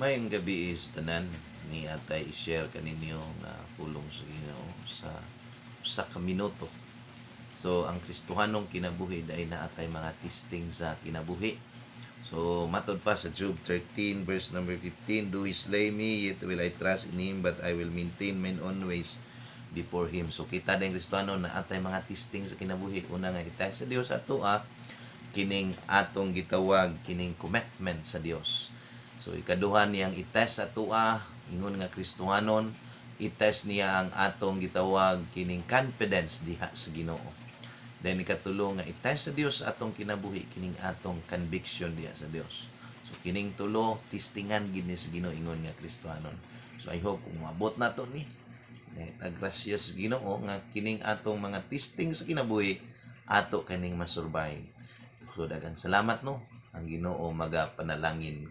Mayong gabi is tanan ni atay i-share kaninyo nga pulong sa Ginoo sa usa ka minuto. So ang Kristohanong kinabuhi dahil na atay mga testing sa kinabuhi. So matod pa sa Job 13 verse number 15, do he slay me, yet will I trust in him, but I will maintain mine own ways before him. So kita din Kristiyano na atay mga testing sa kinabuhi. Una nga itay sa Dios ato kining atong gitawag kining commitment sa Dios. So ikaduha niyang itest sa tua, ingon nga Kristohanon, itest niya ang atong gitawag kining confidence diha sa Ginoo. Then ikatulo nga itest sa Dios atong kinabuhi kining atong conviction diha sa Dios. So kining tulo testingan gid ni sa Ginoo ingon nga Kristohanon. So I hope kung maabot nato ni tagrasya sa Ginoo nga kining atong mga testing sa kinabuhi ato kaning masurvive. So daghang salamat no. Ang Ginoo magapanalangin